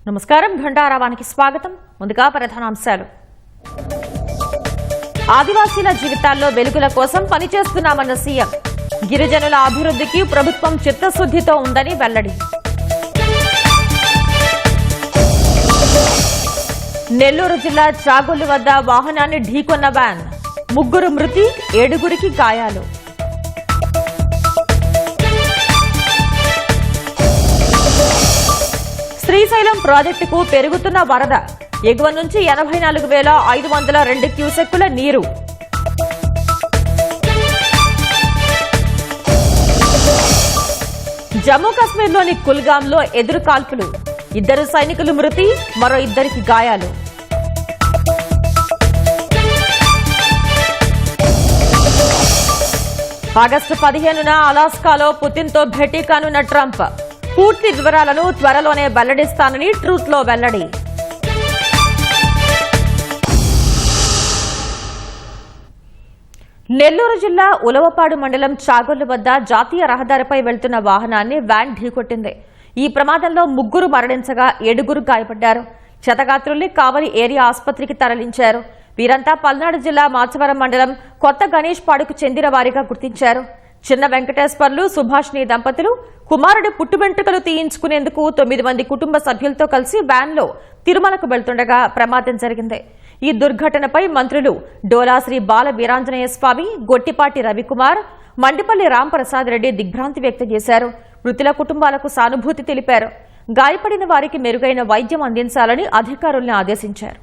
నమస్కారం ఘంటారావానికి స్వాగతం. ముందుగా ప్రధానాంశాలు. ఆదివాసీల జీవితాల్లో వెలుగుల కోసం పనిచేస్తున్నామన్న సీఎం. గిరిజనుల అభివృద్ధికి ప్రభుత్వం చిత్తశుద్ధితో ఉందని వెల్లడి. నెల్లూరు జిల్లా చాగొల్లు వద్ద వాహనాన్ని ఢీకొన్న వ్యాన్. 3 మృతి, 7 గాయాలు. శ్రీశైలం ప్రాజెక్టుకు పెరుగుతున్న వరద. ఎగువ నుంచి 84,502 క్యూసెక్కుల నీరు. జమ్మూ కాశ్మీర్లోని కుల్గాంలో ఎదురు కాల్పులు. 2 సైనికులు మృతి, మరో 2 గాయాలు. ఆగస్టు 15న అలాస్కాలో పుతిన్తో భేటీ కానున్న ట్రంప్. పూర్తి వివరాలను త్వరలోనే వెల్లడిస్తానని ట్రూత్లో వెల్లడి. నెల్లూరు జిల్లా ఉలవపాడు మండలం చాగొల్లు వద్ద జాతీయ రహదారిపై వెళ్తున్న వాహనాన్ని వ్యాన్ ఢీకొట్టింది. ఈ ప్రమాదంలో 3 మరణించగా 7 గాయపడ్డారు. క్షతగాత్రుల్ని కావలి ఏరియా ఆసుపత్రికి తరలించారు. వీరంతా పల్నాడు జిల్లా మాచవరం మండలం కొత్త గణేష్ పాడుకు చెందిన వారిగా గుర్తించారు. చిన్న వెంకటేశ్వర్లు, సుభాష్ని దంపతులు కుమారుడి పుట్టు వెంట్రుకలు తీయించుకునేందుకు 9 మంది కుటుంబ సభ్యులతో కలిసి వ్యాన్లో తిరుమలకు వెళ్తుండగా ప్రమాదం జరిగింది. ఈ దుర్ఘటనపై మంత్రులు డోలా శ్రీ బాల వీరాంజనేయ స్వామి, గొట్టిపాటి రవికుమార్, మండిపల్లి రాంప్రసాద్ రెడ్డి దిగ్భ్రాంతి వ్యక్తం చేశారు. మృతుల కుటుంబాలకు సానుభూతి తెలిపారు. గాయపడిన వారికి మెరుగైన వైద్యం అందించాలని అధికారులను ఆదేశించారు.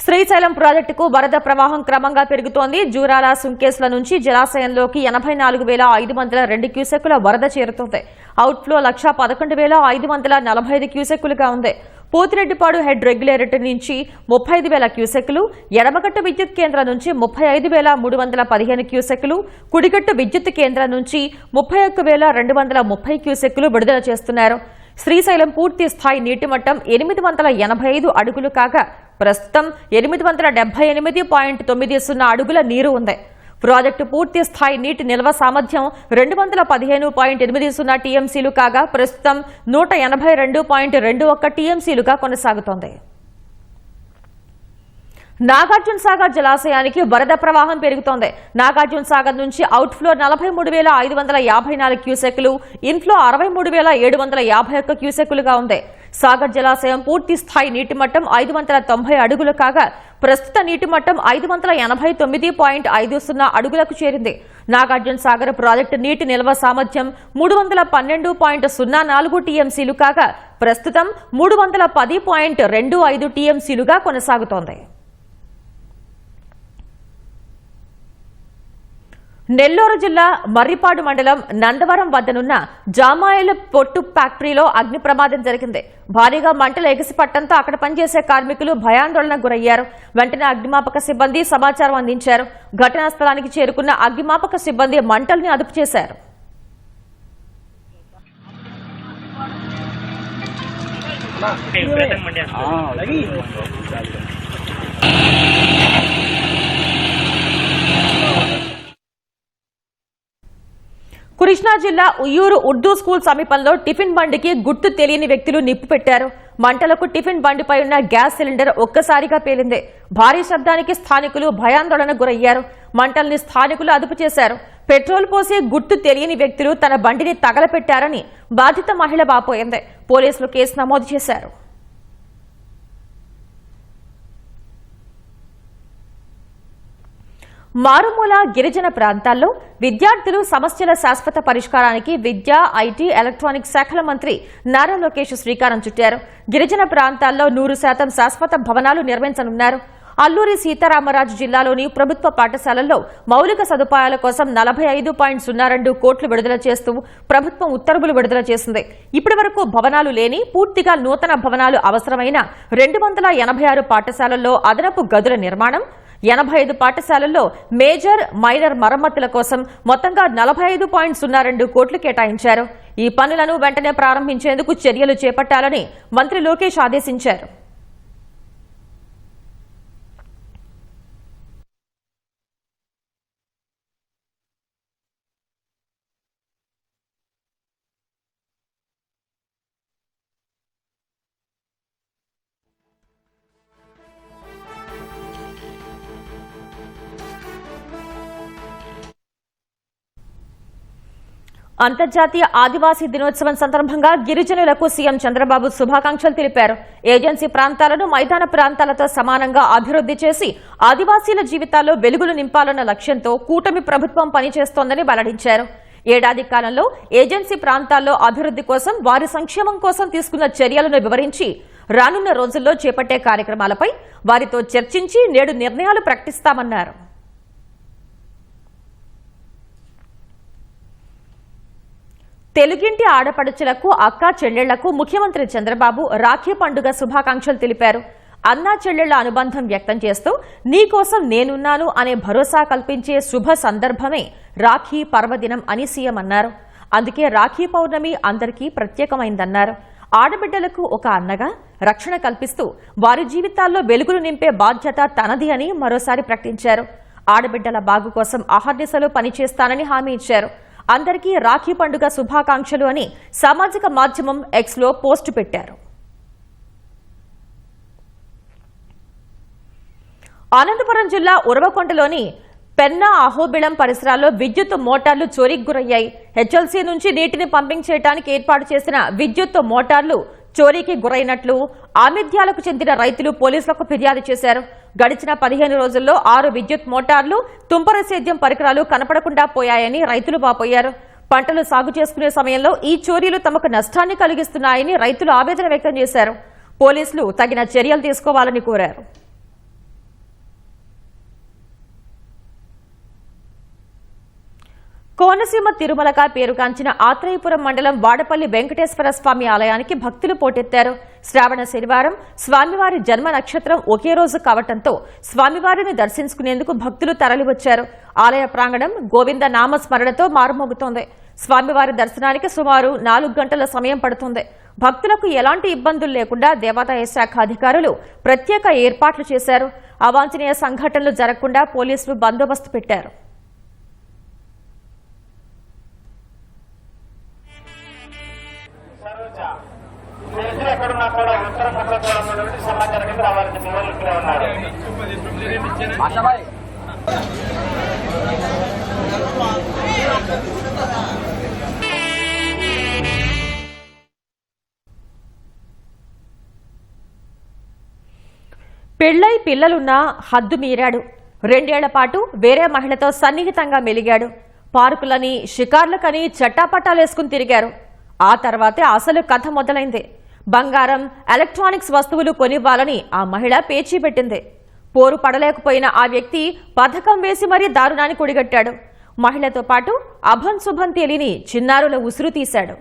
శ్రీశైలం ప్రాజెక్టుకు వరద ప్రవాహం క్రమంగా పెరుగుతోంది. జూరాల, సుంకేస్ల నుంచి జలాశయంలోకి 84,502 క్యూసెక్కుల వరద చేరుతోంది. అవుట్ఫ్లో 111,545 క్యూసెక్కులుగా ఉంది. పోతిరెడ్డిపాడు హెడ్ రెగ్యులేటర్ నుంచి 35,000 క్యూసెక్కులు, ఎడమగట్టు విద్యుత్ కేంద్రం నుంచి 35,315 క్యూసెక్కులు, కుడిగట్టు విద్యుత్ కేంద్రం నుంచి 31,230 క్యూసెక్కులు విడుదల చేస్తున్నారు. శ్రీశైలం పూర్తి స్థాయి నీటి మట్టం 885 అడుగులు కాగా ప్రస్తుతం 878.90 అడుగుల నీరు ఉంది. ప్రాజెక్టు పూర్తి స్థాయి నీటి నిల్వ సామర్థ్యం 215.80 టీఎంసీలు కాగా ప్రస్తుతం 182.21 టీఎంసీలుగా కొనసాగుతోంది. నాగార్జున సాగర్ జలాశయానికి వరద ప్రవాహం పెరుగుతోంది. నాగార్జున సాగర్ నుంచి అవుట్ఫ్లో 43,554 క్యూసెక్కులు, ఇన్ఫ్లో 63,751 క్యూసెక్కులుగా ఉంది. సాగర్ జలాశయం పూర్తి స్థాయి నీటి మట్టం 590 అడుగులు కాగా ప్రస్తుత నీటి మట్టం 589.50 అడుగులకు చేరింది. నాగార్జున సాగర్ ప్రాజెక్టు నీటి నిల్వ సామర్థ్యం 312.04 టీఎంసీలు కాగా ప్రస్తుతం 310.25 టీఎంసీలుగా కొనసాగుతోంది. నెల్లూరు జిల్లా మర్రిపాడు మండలం నందవరం వద్దనున్న జామాయిల్ పొట్టు ఫ్యాక్టరీలో అగ్ని ప్రమాదం జరిగింది. భారీగా మంటలు ఎగిసిపట్టడంతో అక్కడ పనిచేసే కార్మికులు భయాందోళనకు గురయ్యారు. వెంటనే అగ్నిమాపక సిబ్బంది సమాచారం అందించారు. ఘటనా స్థలానికి చేరుకున్న అగ్నిమాపక సిబ్బంది మంటల్ని అదుపు చేశారు. కృష్ణా జిల్లా ఉయ్యూరు ఉర్దూ స్కూల్ సమీపంలో టిఫిన్ బండికి గుర్తు తెలియని వ్యక్తులు నిప్పు పెట్టారు. మంటలకు టిఫిన్ బండిపై ఉన్న గ్యాస్ సిలిండర్ ఒక్కసారిగా పేలింది. భారీ శబ్దానికి స్థానికులు భయాందోళనకు గురయ్యారు. మంటల్ని స్థానికులు అదుపు చేశారు. పెట్రోల్ పోసి గుర్తు తెలియని వ్యక్తులు తన బండిని తగలపెట్టారని బాధిత మహిళ వాపోయింది. పోలీసులు కేసు నమోదు చేశారు. మారుమూల గిరిజన ప్రాంతాల్లో విద్యార్థులు సమస్యల శాశ్వత పరిష్కారానికి విద్యా, ఐటీ, ఎలక్ట్రానిక్స్ శాఖల మంత్రి నారా లోకేష్ శ్రీకారం చుట్టారు. గిరిజన ప్రాంతాల్లో 100% శాశ్వత భవనాలు నిర్మించనున్నారు. అల్లూరి సీతారామరాజు జిల్లాలోని ప్రభుత్వ పాఠశాలల్లో మౌలిక సదుపాయాల కోసం 45.02 కోట్లు విడుదల చేస్తూ ప్రభుత్వం ఉత్తర్వులు విడుదల చేసింది. ఇప్పటి వరకు భవనాలు లేని, పూర్తిగా నూతన భవనాలు అవసరమైన 286 పాఠశాలల్లో అదనపు గదుల నిర్మాణం, 85 పాఠశాలల్లో మేజర్, మైనర్ మరమ్మతుల కోసం మొత్తంగా 45.02 కోట్లు కేటాయించారు. ఈ పనులను వెంటనే ప్రారంభించేందుకు చర్యలు చేపట్టాలని మంత్రి లోకేష్ ఆదేశించారు. అంతర్జాతీయ ఆదివాసీ దినోత్సవం సందర్భంగా గిరిజనులకు సీఎం చంద్రబాబు శుభాకాంక్షలు తెలిపారు. ఏజెన్సీ ప్రాంతాలను మైదాన ప్రాంతాలతో సమానంగా అభివృద్ది చేసి ఆదివాసీల జీవితాల్లో వెలుగులు నింపాలన్న లక్ష్యంతో కూటమి ప్రభుత్వం పనిచేస్తోందని వెల్లడించారు. ఏడాది కాలంలో ఏజెన్సీ ప్రాంతాల్లో అభివృద్ది కోసం వారి సంక్షేమం కోసం తీసుకున్న చర్యలను వివరించి రానున్న రోజుల్లో చేపట్టే కార్యక్రమాలపై వారితో చర్చించి నేడు నిర్ణయాలు ప్రకటిస్తామన్నారు. తెలుగింటి ఆడపడుచులకు అక్కా చెల్లెళ్లకు ముఖ్యమంత్రి చంద్రబాబు రాఖీ పండుగ శుభాకాంక్షలు తెలిపారు. అన్నా చెల్లెళ్ల అనుబంధం వ్యక్తం చేస్తూ నీకోసం నేనున్నాను అనే భరోసా కల్పించే శుభ సందర్భమే రాఖీ పర్వదినం అని సీఎం అన్నారు. అందుకే రాఖీ పౌర్ణమి అందరికీ ప్రత్యేకమైందన్నారు. ఆడబిడ్డలకు ఒక అన్నగా రక్షణ కల్పిస్తూ వారి జీవితాల్లో వెలుగులు నింపే బాధ్యత తనది అని మరోసారి ప్రకటించారు. ఆడబిడ్డల బాగు కోసం అహర్నిశలు పనిచేస్తానని హామీ ఇచ్చారు. అందరికీ రాఖీ పండుగ శుభాకాంక్షలు అని సామాజిక మాధ్యమం ఎక్స్లో పోస్టు పెట్టారు. అనంతపురం జిల్లా ఉరవకొండలోని పెన్నా అహోబిళం పరిసరాల్లో విద్యుత్ మోటార్లు చోరీకి గురయ్యాయి. హెచ్ఎల్సీ నుంచి నీటిని పంపింగ్ చేయడానికి ఏర్పాటు చేసిన విద్యుత్ మోటార్లు చోరీకి గురైనట్లు ఆమిద్యాలకు చెందిన రైతులు పోలీసులకు ఫిర్యాదు చేశారు. గడిచిన 15 రోజుల్లో 6 విద్యుత్ మోటార్లు, తుంపర సేద్యం పరికరాలు కనపడకుండా పోయాయని రైతులు వాపోయారు. పంటలు సాగు చేసుకునే సమయంలో ఈ చోరీలు తమకు నష్టాన్ని కలిగిస్తున్నాయని రైతులు ఆవేదన వ్యక్తం చేశారు. పోలీసులు తగిన చర్యలు తీసుకోవాలని కోరారు. కోనసీమ తిరుమలగా పేరుగాంచిన ఆత్రేయపురం మండలం వాడపల్లి వెంకటేశ్వర స్వామి ఆలయానికి భక్తులు పోటెత్తారు. శ్రావణ శనివారం స్వామివారి జన్మ నక్షత్రం ఒకే రోజు కావడంతో స్వామివారిని దర్శించుకునేందుకు భక్తులు తరలివచ్చారు. ఆలయ ప్రాంగణం గోవింద నామస్మరణతో మారుమోగుతోంది. స్వామివారి దర్శనానికి సుమారు 4 గంటల సమయం పడుతుంది. భక్తులకు ఎలాంటి ఇబ్బందులు లేకుండా దేవాదాయ శాఖ అధికారులు ప్రత్యేక ఏర్పాట్లు చేశారు. అవాంఛనీయ సంఘటనలు జరగకుండా పోలీసులు బందోబస్తు పెట్టారు. పెళ్లై పిల్లలున్నా హద్దు మీరాడు. 2 ఏళ్ల పాటు వేరే మహిళతో సన్నిహితంగా మెలిగాడు. పార్కులని, షికార్లకని చట్టాపట్టాలేసుకుని తిరిగారు. ఆ తర్వాతే అసలు కథ మొదలైంది. బంగారం, ఎలక్ట్రానిక్స్ వస్తువులు కొనివ్వాలని ఆ మహిళ పేచీ పెట్టింది. పోరు పడలేకపోయిన ఆ వ్యక్తి పథకం వేసి మరీ దారుణాన్ని కొడిగట్టాడు. మహిళతో పాటు అభం శుభం తెలియని చిన్నారుల ఉసురు తీశాడు.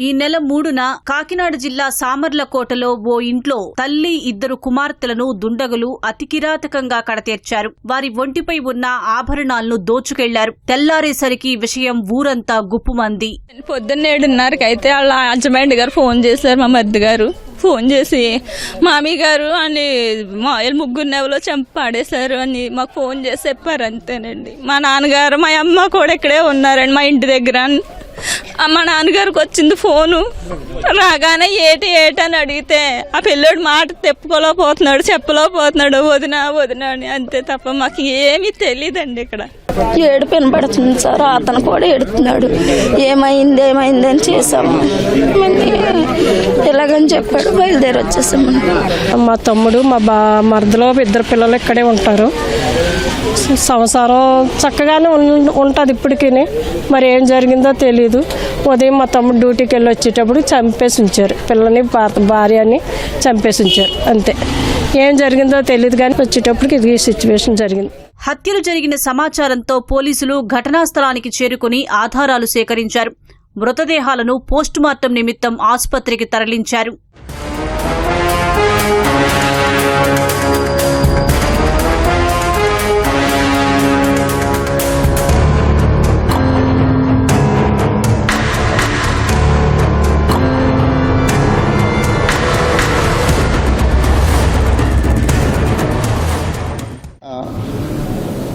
ఈ నెల 3న కాకినాడ జిల్లా సామర్లకోటలో ఓ ఇంట్లో తల్లి 2 కుమార్తెలను దుండగులు అతి కిరాతకంగా కడతీర్చారు. వారి ఒంటిపై ఉన్న ఆభరణాలను దోచుకెళ్లారు. తెల్లారేసరికి విషయం ఊరంతా గుప్పుమంది. పొద్దున్న 7:30కి అయితే వాళ్ళ హస్బెండ్ గారు ఫోన్ చేశారు. మా మరిది గారు ఫోన్ చేసి మామీ గారు అని ముగ్గురు నెవలో చంపాడేశారు అని మాకు ఫోన్ చేసి చెప్పారు. అంతేనండి. మా నాన్నగారు మా అమ్మ కూడా ఇక్కడే ఉన్నారండి, మా ఇంటి దగ్గర. మా నాన్నగారికి వచ్చింది ఫోను. రాగానే ఏటి అని అడిగితే ఆ పిల్లోడు మాట తెప్పుకోలేకపోతున్నాడు, చెప్పలేకపోతున్నాడు, వదినా వదినా అని. అంతే తప్ప మాకు ఏమీ తెలియదండి. ఇక్కడ ఏడుపు వినపడుతుంది సార్. అతను కూడా ఎడుతున్నాడు. ఏమైంది అని చేసాము. ఇలాగని చెప్పాడు. బయలుదేరి వచ్చేసాము. మా తమ్ముడు మా మరదలో 2 పిల్లలు ఇక్కడే ఉంటారు. సంసారం చక్కగానే ఉంటుంది ఇప్పటికీ. మరి ఏం జరిగిందో తెలీదు. ఉదయం మా తమ్ముడు డ్యూటీకి వెళ్ళి వచ్చేటప్పుడు చంపేసి ఉంచారు. పిల్లని భార్యని చంపేసి ఉంచారు. అంతే. ఏం జరిగిందో తెలియదు కానీ వచ్చేటప్పటికి ఇది సిచ్యువేషన్ జరిగింది. హత్యలు జరిగిన సమాచారంతో పోలీసులు ఘటనా స్థలానికి చేరుకుని ఆధారాలు సేకరించారు. మృతదేహాలను పోస్టుమార్టం నిమిత్తం ఆసుపత్రికి తరలించారు.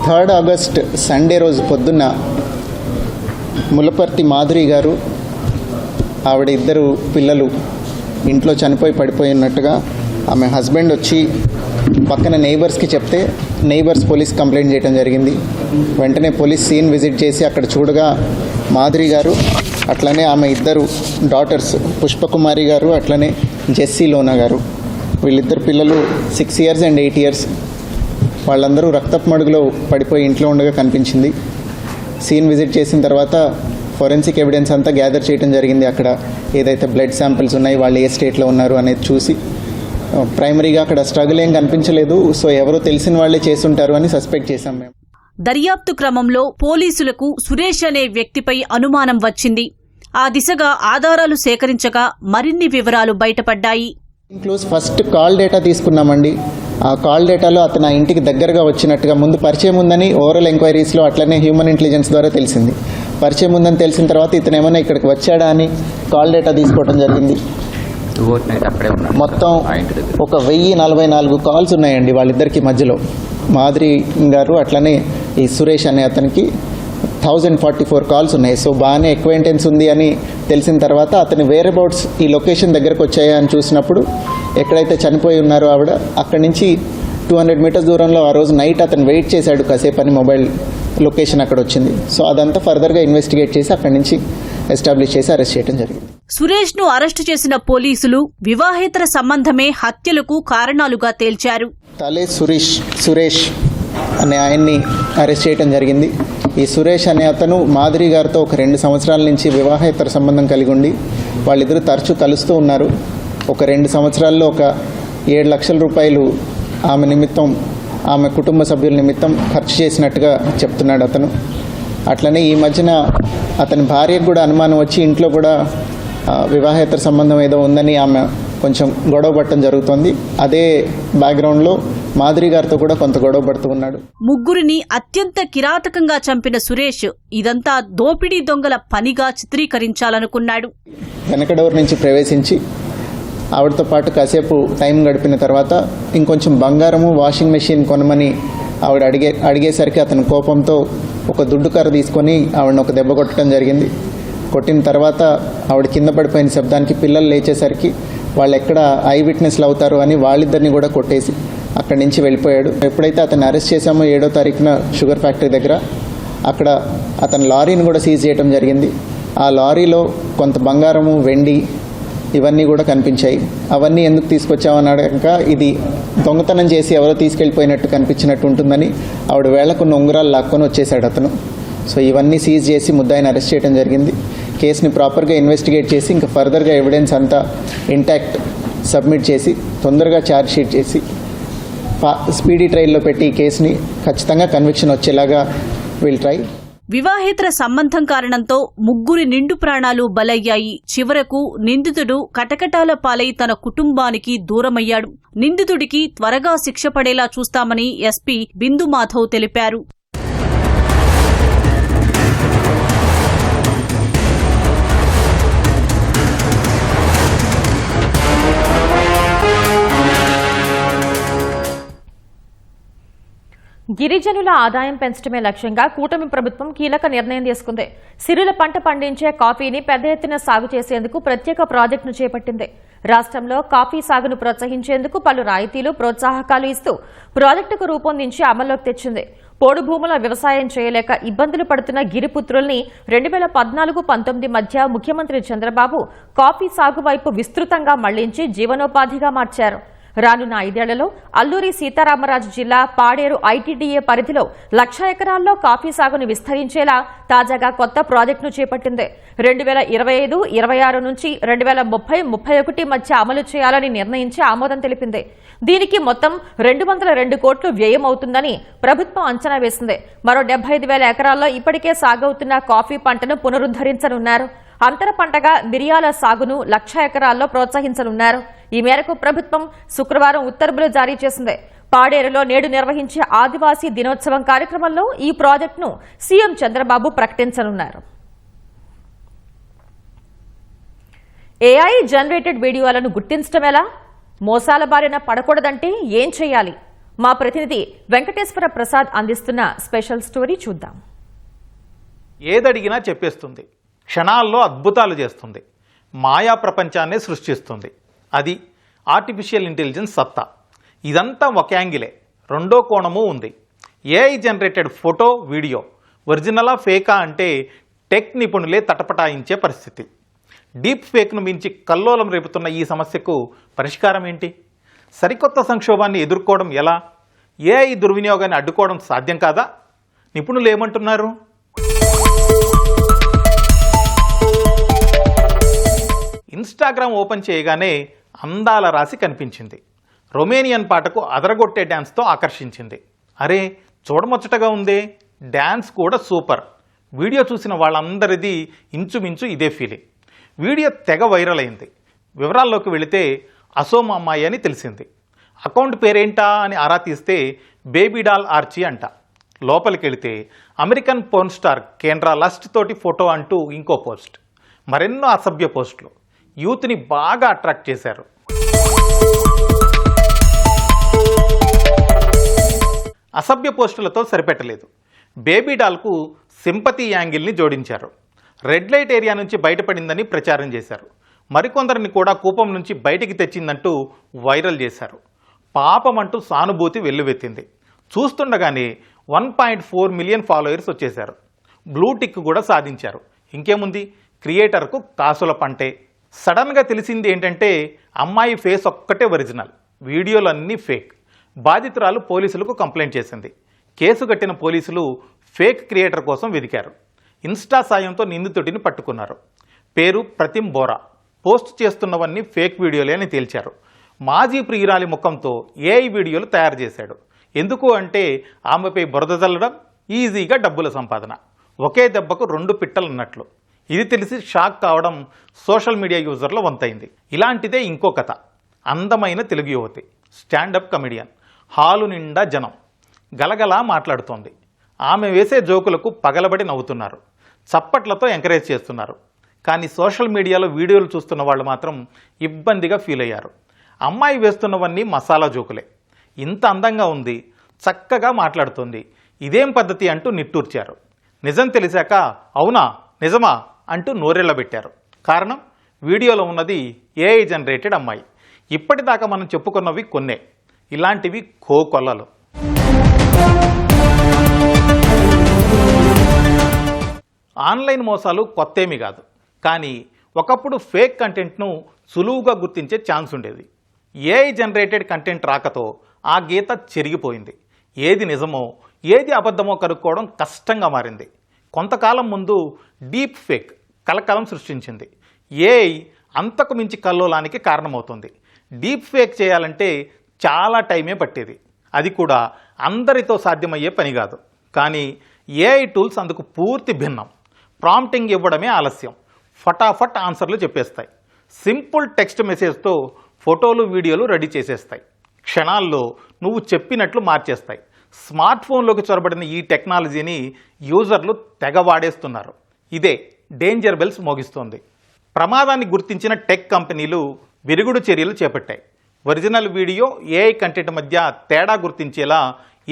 థర్డ్ ఆగస్ట్ సండే రోజు పొద్దున్న ములపర్తి మాధురి గారు, ఆవిడ ఇద్దరు పిల్లలు ఇంట్లో చనిపోయి పడిపోయి ఉన్నట్టుగా ఆమె హస్బెండ్ వచ్చి పక్కన నైబర్స్కి చెప్తే నైబర్స్ పోలీస్ కంప్లైంట్ చేయడం జరిగింది. వెంటనే పోలీస్ సీన్ విజిట్ చేసి అక్కడ చూడగా మాధురి గారు అట్లనే ఆమె ఇద్దరు డాటర్స్ పుష్పకుమారి గారు అట్లనే జెస్సీ లోనా గారు, వీళ్ళిద్దరు పిల్లలు 6 years and 8 years, వాళ్ళందరూ రక్తపు మడుగులో పడిపోయి ఇంట్లో ఉండగా కనిపించింది. సీన్ విజిట్ చేసిన తర్వాత ఫోరెన్సిక్ ఎవిడెన్స్ అంతా గ్యాదర్ చేయడం జరిగింది. అక్కడ ఏదైతే బ్లడ్ శాంపిల్స్ ఉన్నాయి, వాళ్ళు ఏ స్టేట్లో ఉన్నారు అనేది చూసి ప్రైమరీగా అక్కడ స్ట్రగుల్ ఏం కనిపించలేదు. సో ఎవరో తెలిసిన వాళ్ళే చేసుంటారు అని సస్పెక్ట్ చేశాం మేము. దర్యాప్తు క్రమంలో పోలీసులకు సురేష్ అనే వ్యక్తిపై అనుమానం వచ్చింది. ఆ దిశగా ఆధారాలు సేకరించగా మరిన్ని వివరాలు బయటపడ్డాయి. క్లోజ్ ఫస్ట్ కాల్ డేటా తీసుకున్నామండి. ఆ కాల్ డేటాలో అతను ఆ ఇంటికి దగ్గరగా వచ్చినట్టుగా ముందు పరిచయం ఉందని ఓరల్ ఎంక్వైరీస్లో అట్లనే హ్యూమన్ ఇంటెలిజెన్స్ ద్వారా తెలిసింది. పరిచయం ఉందని తెలిసిన తర్వాత ఇతను ఏమైనా ఇక్కడికి వచ్చాడా అని కాల్ డేటా తీసుకోవడం జరిగింది. మొత్తం ఒక 1044 కాల్స్ ఉన్నాయండి వాళ్ళిద్దరికి మధ్యలో. మాధురి గారు అట్లనే ఈ సురేష్ అనే అతనికి 1044 కాల్స్ ఉన్నాయి. సో బాగానే ఎక్వైంటెన్స్ ఉంది అని తెలిసిన తర్వాత అతని వేరబౌట్స్ ఈ లొకేషన్ దగ్గరకు వచ్చాయా అని చూసినప్పుడు ఎక్కడైతే చనిపోయి ఉన్నారో ఆవిడ అక్కడి నుంచి 200 meters దూరంలో ఆ రోజు నైట్ అతను వెయిట్ చేశాడు కాసేపు అని మొబైల్ లొకేషన్ అక్కడ వచ్చింది. సో అదంతా ఫర్దర్గా ఇన్వెస్టిగేట్ చేసి అక్కడి నుంచి ఎస్టాబ్లిష్ చేసి అరెస్ట్ చేయడం జరిగింది. సురేష్ ను అరెస్టు చేసిన పోలీసులు వివాహేతర సంబంధమే హత్యలకు కారణాలుగా తేల్చారు. తలే సురేష్ అనే ఆయన్ని అరెస్ట్ చేయడం జరిగింది. ఈ సురేష్ అనే అతను మాధురి గారితో ఒక 2 సంవత్సరాల నుంచి వివాహేతర సంబంధం కలిగి ఉండి వాళ్ళిద్దరూ తరచూ కలుస్తూ ఉన్నారు. ఒక 2 సంవత్సరాల్లో ఒక 7 లక్షల రూపాయలు ఆమె నిమిత్తం, ఆమె కుటుంబ సభ్యుల నిమిత్తం ఖర్చు చేసినట్టుగా చెప్తున్నాడు అతను. అట్లనే ఈ మధ్యన అతని భార్యకు కూడా అనుమానం వచ్చి ఇంట్లో కూడా వివాహేతర సంబంధం ఏదో ఉందని ఆమె కొంచెం గొడవ పడటం జరుగుతోంది. అదే బ్యాక్గ్రౌండ్లో మాధురి గారితో కూడా కొంత గొడవ పడుతూ ఉన్నాడు. ముగ్గురిని అత్యంత కిరాతకంగా చంపిన సురేష్ ఇదంతా దోపిడీ దొంగల పనిగా చిత్రీకరించాలనుకున్నాడు. వెనక డోర్ నుంచి ప్రవేశించి ఆవిడతో పాటు కాసేపు టైం గడిపిన తర్వాత ఇంకొంచెం బంగారము, వాషింగ్ మెషిన్ కొనమని ఆవిడ అడిగేసరికి అతని కోపంతో ఒక దుడ్డు కర్ర తీసుకొని ఆవిడని ఒక దెబ్బ కొట్టడం జరిగింది. కొట్టిన తర్వాత ఆవిడ కింద పడిపోయిన శబ్దానికి పిల్లలు లేచేసరికి వాళ్ళు ఎక్కడ ఐ విట్నెస్లు అవుతారు అని వాళ్ళిద్దరిని కూడా కొట్టేసి అక్కడి నుంచి వెళ్ళిపోయాడు. ఎప్పుడైతే అతన్ని అరెస్ట్ చేశామో 7వ తారీఖున షుగర్ ఫ్యాక్టరీ దగ్గర అక్కడ అతని లారీని కూడా సీజ్ చేయడం జరిగింది. ఆ లారీలో కొంత బంగారము, వెండి ఇవన్నీ కూడా కనిపించాయి. అవన్నీ ఎందుకు తీసుకొచ్చామని అడగక ఇది దొంగతనం చేసి ఎవరో తీసుకెళ్ళిపోయినట్టు కనిపించినట్టు ఉంటుందని ఆవిడ వేళ్లకున్న ఉంగరాలు లాక్కొని వచ్చేసాడు అతను. సో ఇవన్నీ సీజ్ చేసి ముద్దాయిని అరెస్ట్ చేయడం జరిగింది. కేసుని ప్రాపర్గా ఇన్వెస్టిగేట్ చేసి ఇంకా ఫర్దర్గా ఎవిడెన్స్ అంతా ఇంటాక్ట్ సబ్మిట్ చేసి తొందరగా ఛార్జ్ షీట్ చేసి స్పీడీ ట్రయల్లో పెట్టి ఈ కేసుని ఖచ్చితంగా కన్విక్షన్ వచ్చేలాగా విల్ ట్రై. వివాహేతర సంబంధం కారణంతో ముగ్గురి నిండు ప్రాణాలు బలయ్యాయి. చివరకు నిందితుడు కటకటాల పాలై తన కుటుంబానికి దూరమయ్యాడు. నిందితుడికి త్వరగా శిక్ష పడేలా చూస్తామని ఎస్పీ బిందు మాధవ్ తెలిపారు. గిరిజనుల ఆదాయం పెంచడమే లక్ష్యంగా కూటమి ప్రభుత్వం కీలక నిర్ణయం తీసుకుంది. సిరుల పంట పండించే కాఫీని పెద్ద ఎత్తున సాగు చేసేందుకు ప్రత్యేక ప్రాజెక్టును చేపట్టింది. రాష్ట్రంలో కాఫీ సాగును ప్రోత్సహించేందుకు పలు రాయితీలు, ప్రోత్సాహకాలు ఇస్తూ ప్రాజెక్టుకు రూపొందించి అమల్లోకి తెచ్చింది. పోడు భూముల వ్యవసాయం చేయలేక ఇబ్బందులు పడుతున్న గిరిపుత్రుల్ని 2014-19 మధ్య ముఖ్యమంత్రి చంద్రబాబు కాఫీ సాగు వైపు విస్తృతంగా మళ్లించి జీవనోపాధిగా మార్చారు. రానున్న 5 ఏళ్లలో అల్లూరి సీతారామరాజు జిల్లా పాడేరు ఐటీడీఏ పరిధిలో 1,00,000 ఎకరాల్లో కాఫీ సాగును విస్తరించేలా తాజాగా కొత్త ప్రాజెక్టును చేపట్టింది. 2025-26 నుంచి 2030-31 మధ్య అమలు చేయాలని నిర్ణయించి ఆమోదం తెలిపింది. దీనికి మొత్తం 202 కోట్లు వ్యయం అవుతుందని ప్రభుత్వం అంచనా వేసింది. మరో 75,000 ఎకరాల్లో ఇప్పటికే సాగవుతున్న కాఫీ పంటను పునరుద్ధరించనున్నారు. అంతర పంటగా మిరియాల సాగును 1,00,000 ఎకరాల్లో ప్రోత్సహించనున్నారు. ఈ మేరకు ప్రభుత్వం శుక్రవారం ఉత్తర్వులు జారీ చేసింది. పాడేరులో నేడు నిర్వహించే ఆదివాసీ దినోత్సవం కార్యక్రమంలో ఈ ప్రాజెక్టును సీఎం చంద్రబాబు ప్రకటించనున్నారు. ఏఐ జనరేటెడ్ వీడియోలను గుర్తించడం ఎలా? మోసాల బారిన పడకూడదంటే ఏం చేయాలి? మా ప్రతినిధి వెంకటేశ్వర ప్రసాద్ అందిస్తున్న స్పెషల్ స్టోరీ చూద్దాం. ఏదడిగినా చెప్పేస్తుంది, క్షణాల్లో అద్భుతాలు చేస్తుంది, మాయా ప్రపంచాన్నే సృష్టిస్తుంది. అది ఆర్టిఫిషియల్ ఇంటెలిజెన్స్ సత్తా. ఇదంతా ఒక యాంగిలే, రెండో కోణము ఉంది. ఏఐ జనరేటెడ్ ఫోటో, వీడియో ఒరిజినలా ఫేకా అంటే టెక్ నిపుణులే తటపటాయించే పరిస్థితి. డీప్ ఫేక్ను మించి కల్లోలం రేపుతున్న ఈ సమస్యకు పరిష్కారం ఏంటి? సరికొత్త సంక్షోభాన్ని ఎదుర్కోవడం ఎలా? ఏఐ దుర్వినియోగాన్ని అడ్డుకోవడం సాధ్యం కాదా? నిపుణులు ఏమంటున్నారు? ఇన్స్టాగ్రామ్ ఓపెన్ చేయగానే అందాల రాశి కనిపించింది. రొమేనియన్ పాటకు అదరగొట్టే డ్యాన్స్తో ఆకర్షించింది. అరే, చూడముచ్చటగా ఉందే, డ్యాన్స్ కూడా సూపర్. వీడియో చూసిన వాళ్ళందరిది ఇంచుమించు ఇదే ఫీలింగ్. వీడియో తెగ వైరల్ అయింది. వివరాల్లోకి వెళితే అసోమ అమ్మాయి అని తెలిసింది. అకౌంట్ పేరేంటా అని ఆరా తీస్తే బేబీ డాల్ ఆర్చీ అంట. లోపలికి వెళితే అమెరికన్ పోర్న్ స్టార్ కేంద్రా లస్ట్ తోటి ఫోటో అంటూ ఇంకో పోస్ట్, మరెన్నో అసభ్య పోస్టులు యూత్ని బాగా అట్రాక్ట్ చేశారు. అసభ్య పోస్టులతో సరిపెట్టలేదు, బేబీ డాల్కు సింపతి యాంగిల్ని జోడించారు. రెడ్ లైట్ ఏరియా నుంచి బయటపడిందని ప్రచారం చేశారు. మరికొందరిని కూడా కూపం నుంచి బయటికి తెచ్చిందంటూ వైరల్ చేశారు. పాపం అంటూ సానుభూతి వెల్లువెత్తింది. చూస్తుండగానే 1.4 మిలియన్ ఫాలోయర్స్ వచ్చేశారు. బ్లూ టిక్ కూడా సాధించారు. ఇంకేముంది, క్రియేటర్కు కాసుల పంటే. సడన్గా తెలిసింది ఏంటంటే అమ్మాయి ఫేస్ ఒక్కటే ఒరిజినల్, వీడియోలన్నీ ఫేక్. బాధితురాలు పోలీసులకు కంప్లైంట్ చేసింది. కేసు కట్టిన పోలీసులు ఫేక్ క్రియేటర్ కోసం వెదికారు. ఇన్స్టా సాయంతో నిందితుడిని పట్టుకున్నారు. పేరు ప్రతిమ్ బోరా. పోస్ట్ చేస్తున్నవన్నీ ఫేక్ వీడియోలే అని తేల్చారు. మాజీ ప్రియురాలి ముఖంతో ఏఐ వీడియోలు తయారు చేశాడు. ఎందుకు అంటే ఆమెపై బురద చల్లడం, ఈజీగా డబ్బుల సంపాదన. ఒకే దెబ్బకు 2 పిట్టలు అన్నట్లు. ఇది తెలిసి షాక్ కావడం సోషల్ మీడియా యూజర్ల వంతైంది. ఇలాంటిదే ఇంకో కథ. అందమైన తెలుగు యువతి, స్టాండప్ కమెడియన్, హాలు నిండా జనం, గలగలా మాట్లాడుతోంది. ఆమె వేసే జోకులకు పగలబడి నవ్వుతున్నారు, చప్పట్లతో ఎంకరేజ్ చేస్తున్నారు. కానీ సోషల్ మీడియాలో వీడియోలు చూస్తున్న వాళ్ళు మాత్రం ఇబ్బందిగా ఫీల్ అయ్యారు. అమ్మాయి వేస్తున్నవన్నీ మసాలా జోకులే. ఇంత అందంగా ఉంది, చక్కగా మాట్లాడుతుంది, ఇదేం పద్ధతి అంటూ నిట్టూర్చారు. నిజం తెలిసాక అవునా, నిజమా అంటూ నోరెళ్లబెట్టారు. కారణం, వీడియోలో ఉన్నది ఏఐ జనరేటెడ్ అమ్మాయి. ఇప్పటిదాకా మనం చెప్పుకున్నవి కొన్నే, ఇలాంటివి కోకొల్లలు. ఆన్లైన్ మోసాలు కొత్తేమీ కాదు. కానీ ఒకప్పుడు ఫేక్ కంటెంట్ను సులువుగా గుర్తించే ఛాన్స్ ఉండేది. ఏఐ జనరేటెడ్ కంటెంట్ రాకతో ఆ గీత చెరిగిపోయింది. ఏది నిజమో ఏది అబద్ధమో కనుక్కోవడం కష్టంగా మారింది. కొంతకాలం ముందు డీప్ ఫేక్ కలకలం సృష్టించింది. ఏఐ అంతకు మించి కల్లోలానికి కారణమవుతుంది. డీప్ ఫేక్ చేయాలంటే చాలా టైమే పట్టేది. అది కూడా అందరితో సాధ్యమయ్యే పని కాదు. కానీ ఏఐ టూల్స్ అందుకు పూర్తి భిన్నం. ప్రాంప్టింగ్ ఇవ్వడమే ఆలస్యం, ఫటాఫట్ ఆన్సర్లు చెప్పేస్తాయి. సింపుల్ టెక్స్ట్ మెసేజ్తో ఫోటోలు, వీడియోలు రెడీ చేసేస్తాయి. క్షణాల్లో నువ్వు చెప్పినట్లు మార్చేస్తాయి. స్మార్ట్ ఫోన్లోకి చొరబడిన ఈ టెక్నాలజీని యూజర్లు తెగ వాడేస్తున్నారు. ఇదే డేంజర్ బెల్స్ మోగిస్తోంది. ప్రమాదాన్ని గుర్తించిన టెక్ కంపెనీలు విరుగుడు చర్యలు చేపట్టాయి. ఒరిజినల్ వీడియో, ఏఐ కంటెంట్ మధ్య తేడా గుర్తించేలా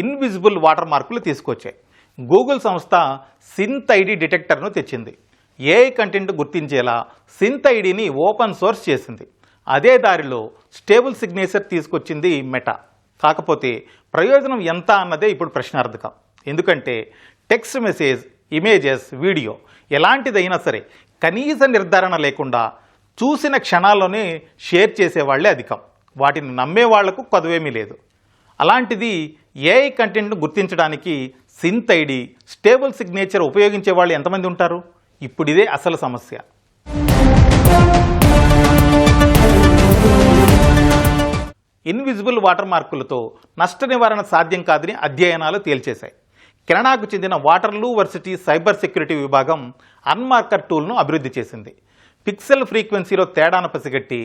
ఇన్విజిబుల్ వాటర్ మార్కులు తీసుకొచ్చాయి. గూగుల్ సంస్థ సింత్ ఐడి డిటెక్టర్ను తెచ్చింది. ఏఐ కంటెంట్ గుర్తించేలా సింత్ ఐడిని ఓపెన్ సోర్స్ చేసింది. అదే దారిలో స్టేబుల్ సిగ్నేచర్ తీసుకొచ్చింది మెటా. కాకపోతే ప్రయోజనం ఎంత అన్నదే ఇప్పుడు ప్రశ్నార్థకం. ఎందుకంటే టెక్స్ట్ మెసేజ్, ఇమేజెస్, వీడియో ఎలాంటిదైనా సరే కనీస నిర్ధారణ లేకుండా చూసిన క్షణాల్లోనే షేర్ చేసేవాళ్లే అధికం. వాటిని నమ్మే వాళ్లకు కొదవేమీ లేదు. అలాంటిది ఏఐ కంటెంట్ను గుర్తించడానికి సింత్ ఐడి, స్టేబుల్ సిగ్నేచర్ ఉపయోగించే వాళ్ళు ఎంతమంది ఉంటారు? ఇప్పుడు ఇదే అసలు సమస్య. ఇన్విజిబుల్ వాటర్ మార్కులతో నష్ట నివారణ సాధ్యం కాదని అధ్యయనాలు తేల్చేశాయి. కెనడాకు చెందిన వాటర్లూ వర్సిటీ సైబర్ సెక్యూరిటీ విభాగం అన్మార్కర్ టూల్ను అభివృద్ధి చేసింది. పిక్సెల్ ఫ్రీక్వెన్సీలో తేడాను పసిగట్టి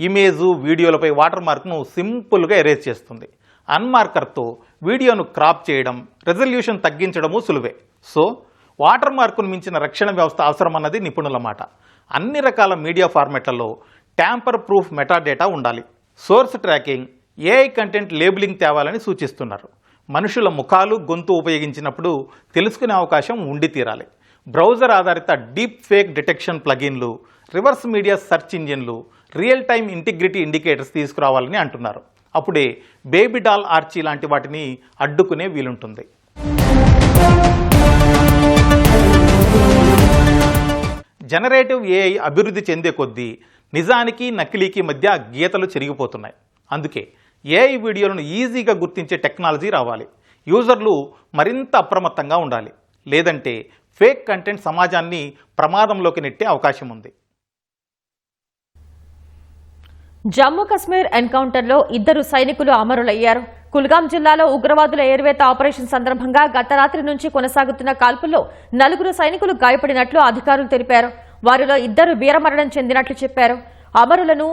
ఇమేజు, వీడియోలపై వాటర్ మార్క్ను సింపుల్గా ఎరేజ్ చేస్తుంది. అన్మార్కర్తో వీడియోను క్రాప్ చేయడం, రెజల్యూషన్ తగ్గించడము సులువే. సో వాటర్ మార్కును మించిన రక్షణ వ్యవస్థ అవసరమన్నది నిపుణుల మాట. అన్ని రకాల మీడియా ఫార్మాట్లలో ట్యాంపర్ ప్రూఫ్ మెటాడేటా ఉండాలి. Source tracking, AI content labelling తేవాలని సూచిస్తున్నారు. మనుషుల ముఖాలు, గొంతు ఉపయోగించినప్పుడు తెలుసుకునే అవకాశం ఉండి తీరాలి. బ్రౌజర్ ఆధారిత డీప్ ఫేక్ డిటెక్షన్ ప్లగిన్లు, రివర్స్ మీడియా సెర్చ్ ఇంజిన్లు, రియల్ టైమ్ ఇంటిగ్రిటీ ఇండికేటర్స్ తీసుకురావాలని అంటున్నారు. అప్పుడే బేబీ డాల్ ఆర్చీ లాంటి వాటిని అడ్డుకునే వీలుంటుంది. జనరేటివ్ ఏఐ అభివృద్ధి చెందే కొద్దీ నిజానికి నకిలీకి మధ్య గీతలు చెరిగిపోతున్నాయి. అందుకే ఏఐ వీడియోలను ఈజీగా గుర్తించే టెక్నాలజీ రావాలి. యూజర్లు మరింత అప్రమత్తంగా ఉండాలి. లేదంటే ఫేక్ కంటెంట్ సమాజాన్ని ప్రమాదంలోకి నెట్టే అవకాశం ఉంది. జమ్మూ కశ్మీర్ ఎన్కౌంటర్లో 2 సైనికులు అమరులయ్యారు. కుల్గాం జిల్లాలో ఉగ్రవాదుల ఏర్వేత ఆపరేషన్ సందర్భంగా గత రాత్రి నుంచి కొనసాగుతున్న కాల్పుల్లో 4 సైనికులు గాయపడినట్లు అధికారులు తెలిపారు. వారిలో 2 వీరమరణం చెందినట్లు చెప్పారు. అమరులను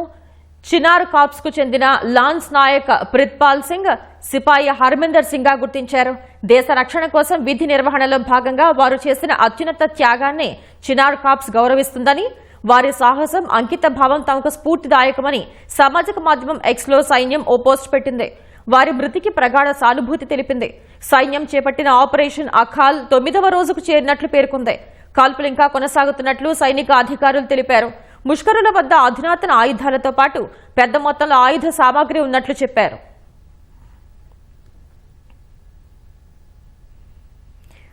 చినార్ కార్ప్స్ కు చెందిన లాన్స్ నాయక్ ప్రిత్పాల్ సింగ్, సిపాయి హర్మిందర్ సింగ్ గా గుర్తించారు. దేశ రక్షణ కోసం విధి నిర్వహణలో భాగంగా వారు చేసిన అత్యున్నత త్యాగాన్ని చినార్ కార్ప్స్ గౌరవిస్తుందని, వారి సాహసం, అంకిత భావం తమకు స్ఫూర్తిదాయకమని సామాజిక మాధ్యమం ఎక్స్లో సైన్యం ఓ పోస్ట్ పెట్టింది. వారి మృతికి ప్రగాఢ సానుభూతి తెలిపింది. సైన్యం చేపట్టిన ఆపరేషన్ అఖాల్ 9వ రోజుకు చేరినట్లు పేర్కొంది. కాల్పులు ఇంకా కొనసాగుతున్నట్లు సైనిక అధికారులు తెలిపారు. ముష్కరుల వద్ద అధునాతన ఆయుధాలతో పాటు పెద్ద మొత్తంలో ఆయుధ సామాగ్రి ఉన్నట్లు చెప్పారు.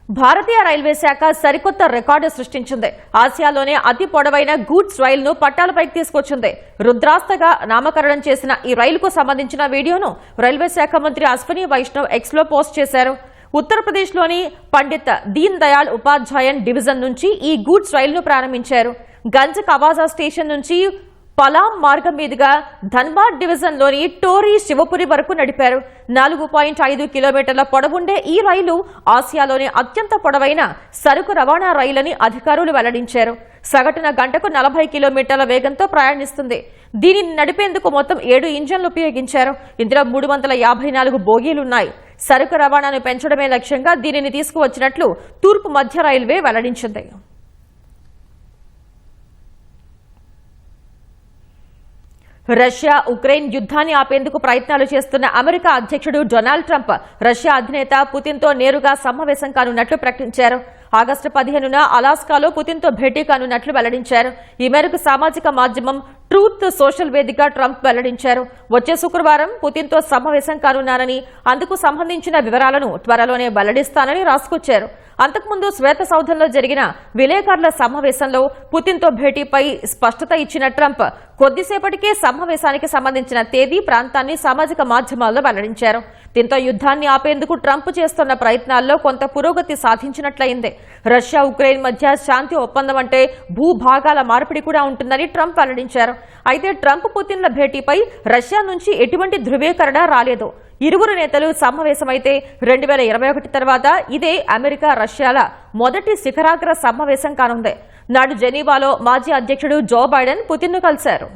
భారతీయ రైల్వే శాఖ సరికొత్త రికార్డు సృష్టించింది. ఆసియాలోనే అతి పొడవైన గూడ్స్ రైలును పట్టాలపైకి తీసుకొచ్చింది. రుద్రాస్తగా నామకరణం చేసిన ఈ రైలుకు సంబంధించిన వీడియోను రైల్వే శాఖ మంత్రి అశ్విని వైష్ణవ్ ఎక్స్లో పోస్ట్ చేశారు. ఉత్తరప్రదేశ్లోని పండిత్ దీన్ దయాళ్ ఉపాధ్యాయన్ డివిజన్ నుంచి ఈ గూడ్స్ రైలును ప్రారంభించారు. గంజ్ కవాజా స్టేషన్ నుంచి పలాం మార్గం మీదుగా ధన్బాద్ డివిజన్లోని టోరీ శివపురి వరకు నడిపారు. 4.5 కిలోమీటర్ల పొడవుండే ఈ రైలు ఆసియాలోనే అత్యంత పొడవైన సరుకు రవాణా రైలని అధికారులు వెల్లడించారు. సగటున గంటకు 40 కిలోమీటర్ల వేగంతో ప్రయాణిస్తుంది. దీనిని నడిపేందుకు మొత్తం 7 ఇంజన్లు ఉపయోగించారు. ఇందులో 354 బోగీలున్నాయి. సరుకు రవాణాను పెంచడమే లక్ష్యంగా దీనిని తీసుకువచ్చినట్లు తూర్పు మధ్య రైల్వే వెల్లడించింది. రష్యా ఉక్రెయిన్ యుద్ధాన్ని ఆపేందుకు ప్రయత్నాలు చేస్తున్న అమెరికా అధ్యక్షుడు డొనాల్డ్ ట్రంప్ రష్యా అధినేత పుతిన్తో నేరుగా సమావేశం కానున్నట్లు ప్రకటించారు. ఆగస్టు 15న అలాస్కాలో పుతిన్తో భేటీ కానున్నట్లు వెల్లడించారు. ఈ మేరకు సామాజిక మాధ్యమం ట్రూత్ సోషల్ వేదిక ట్రంప్ వెల్లడించారు. వచ్చే శుక్రవారం పుతిన్తో సమావేశం కానున్నారని, అందుకు సంబంధించిన వివరాలను త్వరలోనే వెల్లడిస్తానని రాసుకొచ్చారు. అంతకుముందు శ్వేత సౌధంలో జరిగిన విలేకరుల సమావేశంలో పుతిన్తో భేటీపై స్పష్టత ఇచ్చిన ట్రంప్ కొద్దిసేపటికే సమావేశానికి సంబంధించిన తేదీ, ప్రాంతాన్ని సామాజిక మాధ్యమాల్లో వెల్లడించారు. దీంతో యుద్ధాన్ని ఆపేందుకు ట్రంప్ చేస్తున్న ప్రయత్నాల్లో కొంత పురోగతి సాధించినట్లయింది. రష్యా ఉక్రెయిన్ మధ్య శాంతి ఒప్పందం అంటే భూభాగాల మార్పిడి కూడా ఉంటుందని ట్రంప్ వెల్లడించారు. అయితే ట్రంప్ పుతిన్ల భేటీపై రష్యా నుంచి ఎటువంటి ధృవీకరణ రాలేదు. ఇరువురు నేతలు సమావేశమైతే 2021 తర్వాత ఇదే అమెరికా రష్యాల మొదటి శిఖరాగ్ర సమావేశం కానుంది. నాడు జెనీవాలో మాజీ అధ్యక్షుడు జో బైడెన్ పుతిన్ను కలిశారు.